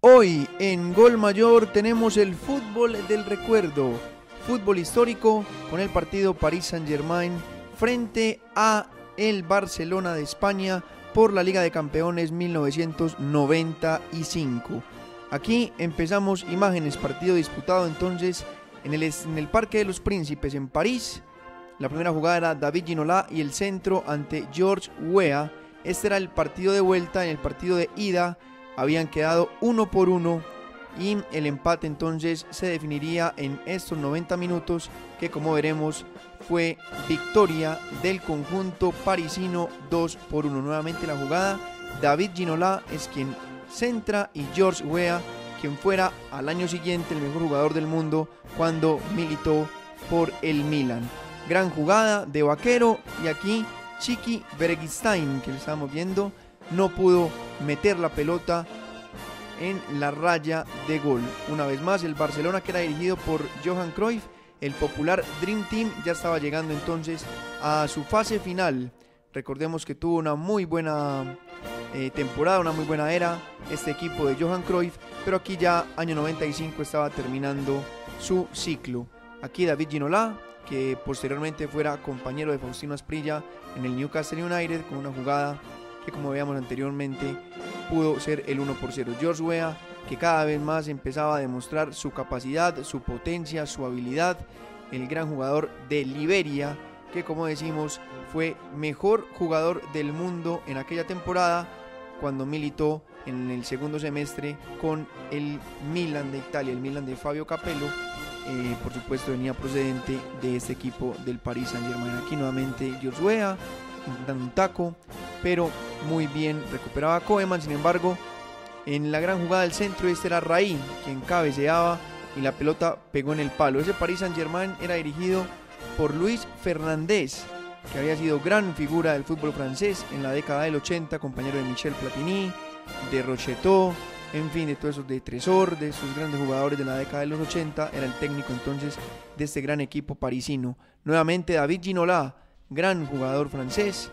Hoy en Gol Mayor tenemos el fútbol del recuerdo, fútbol histórico con el partido Paris Saint-Germain frente a el Barcelona de España por la Liga de Campeones 1995. Aquí empezamos imágenes, partido disputado entonces en el Parque de los Príncipes en París. La primera jugada era David Ginola y el centro ante Georges Weah. Este era el partido de vuelta. En el partido de ida habían quedado 1-1 y el empate entonces se definiría en estos 90 minutos que, como veremos, fue victoria del conjunto parisino 2-1. Nuevamente la jugada, David Ginola es quien centra y Georges Weah quien fuera al año siguiente el mejor jugador del mundo cuando militó por el Milan. Gran jugada de Vaquero y aquí Chiqui Bergstein, que lo estábamos viendo, no pudo meter la pelota en la raya de gol. Una vez más el Barcelona, que era dirigido por Johan Cruyff, el popular Dream Team, ya estaba llegando entonces a su fase final. Recordemos que tuvo una muy buena temporada, una muy buena era este equipo de Johan Cruyff, pero aquí ya año 95 estaba terminando su ciclo. Aquí David Ginola, que posteriormente fuera compañero de Faustino Asprilla en el Newcastle United, con una jugada que, como veíamos anteriormente, pudo ser el 1-0. Georges Weah, que cada vez más empezaba a demostrar su capacidad, su potencia, su habilidad, el gran jugador de Liberia, que, como decimos, fue mejor jugador del mundo en aquella temporada cuando militó en el segundo semestre con el Milan de Italia, el Milan de Fabio Capello. Por supuesto venía procedente de este equipo del Paris Saint-Germain. Aquí nuevamente Georges Weah dando un taco, pero muy bien recuperaba Koeman. Sin embargo, en la gran jugada del centro, este era Raí quien cabeceaba y la pelota pegó en el palo. Ese Paris Saint-Germain era dirigido por Luis Fernandez, que había sido gran figura del fútbol francés en la década del 80, compañero de Michel Platini, de Rocheteau, en fin, de todos esos, de Tresor, de esos grandes jugadores de la década de los 80, era el técnico entonces de este gran equipo parisino. Nuevamente David Ginola, gran jugador francés,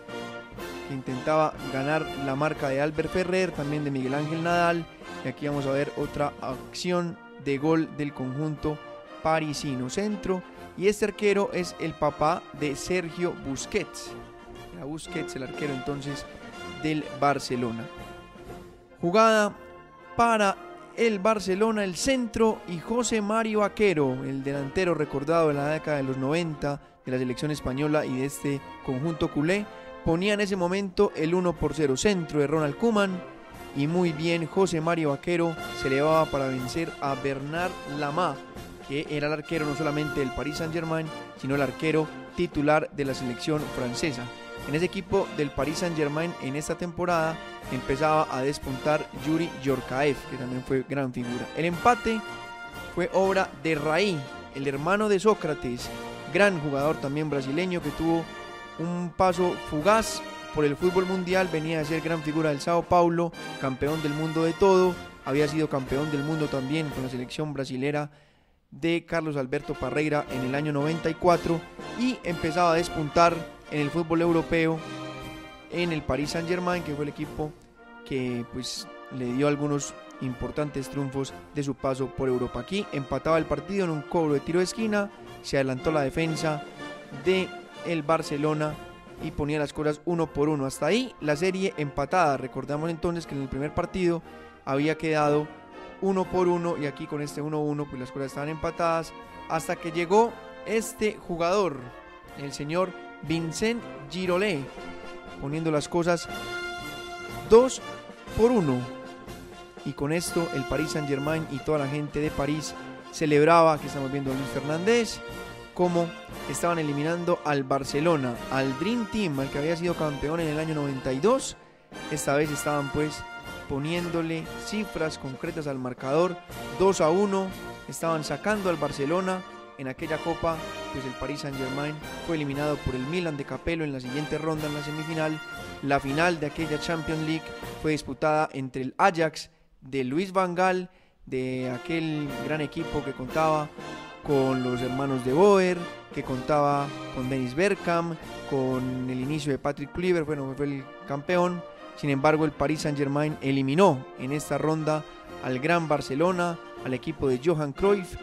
que intentaba ganar la marca de Albert Ferrer, también de Miguel Ángel Nadal, y aquí vamos a ver otra acción de gol del conjunto parisino. Centro, y este arquero es el papá de Sergio Busquets. Era Busquets el arquero entonces del Barcelona. Jugada para el Barcelona, el centro, y José Mario Vaquero, el delantero recordado de la década de los 90 de la selección española y de este conjunto culé, ponía en ese momento el 1-0. Centro de Ronald Koeman, y muy bien José Mario Vaquero se elevaba para vencer a Bernard Lama, que era el arquero no solamente del Paris Saint-Germain, sino el arquero titular de la selección francesa. En ese equipo del Paris Saint-Germain en esta temporada empezaba a despuntar Yuri Yorkaev, que también fue gran figura. El empate fue obra de Raí, el hermano de Sócrates, gran jugador también brasileño que tuvo un paso fugaz por el fútbol mundial, venía a ser gran figura del Sao Paulo, campeón del mundo de todo, había sido campeón del mundo también con la selección brasilera de Carlos Alberto Parreira en el año 94 y empezaba a despuntar en el fútbol europeo en el Paris Saint-Germain, que fue el equipo que pues le dio algunos importantes triunfos de su paso por Europa. Aquí empataba el partido en un cobro de tiro de esquina, se adelantó la defensa de el Barcelona y ponía las cosas 1-1. Hasta ahí la serie empatada. Recordamos entonces que en el primer partido había quedado 1-1 y aquí con este 1-1 pues las cosas estaban empatadas hasta que llegó este jugador, el señor Vincent Girolet, poniendo las cosas 2-1, y con esto el Paris Saint-Germain y toda la gente de París celebraba, que estamos viendo a Luis Fernández, como estaban eliminando al Barcelona, al Dream Team, al que había sido campeón en el año 92. Esta vez estaban pues poniéndole cifras concretas al marcador, 2-1, estaban sacando al Barcelona. En aquella copa, pues el Paris Saint-Germain fue eliminado por el Milan de Capello en la siguiente ronda, en la semifinal. La final de aquella Champions League fue disputada entre el Ajax de Luis Van Gaal, de aquel gran equipo que contaba con los hermanos de Boer, que contaba con Dennis Bergkamp, con el inicio de Patrick Kluivert, bueno, fue el campeón, Sin embargo, el Paris Saint-Germain eliminó en esta ronda al Gran Barcelona, al equipo de Johan Cruyff.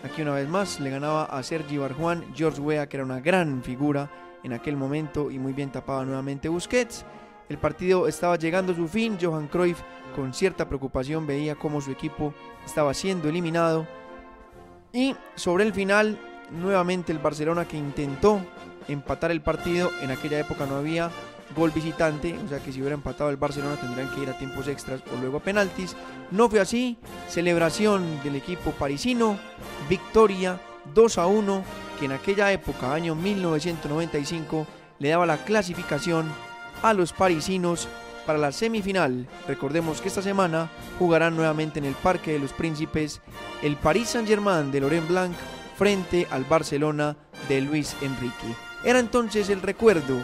Aquí una vez más le ganaba a Sergi Barjuan, George Weah, que era una gran figura en aquel momento, y muy bien tapaba nuevamente Busquets. El partido estaba llegando a su fin. Johan Cruyff con cierta preocupación veía cómo su equipo estaba siendo eliminado, y sobre el final nuevamente el Barcelona, que intentó empatar el partido. En aquella época no había gol visitante, o sea que si hubiera empatado el Barcelona tendrían que ir a tiempos extras o luego a penaltis. No fue así. Celebración del equipo parisino, victoria 2-1, que en aquella época, año 1995, le daba la clasificación a los parisinos para la semifinal. Recordemos que esta semana jugarán nuevamente en el Parque de los Príncipes el Paris Saint-Germain de Laurent Blanc frente al Barcelona de Luis Enrique. Era entonces el recuerdo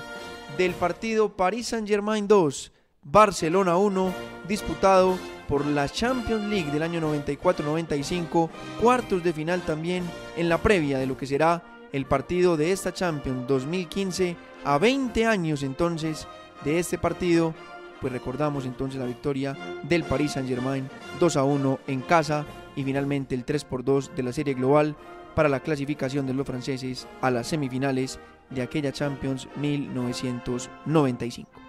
del partido Paris Saint-Germain 2, Barcelona 1, disputado por la Champions League del año 94-95, cuartos de final también, en la previa de lo que será el partido de esta Champions 2015, a 20 años entonces de este partido. Pues recordamos entonces la victoria del Paris Saint-Germain 2-1 en casa, y finalmente el 3-2 de la serie global para la clasificación de los franceses a las semifinales de aquella Champions 1995.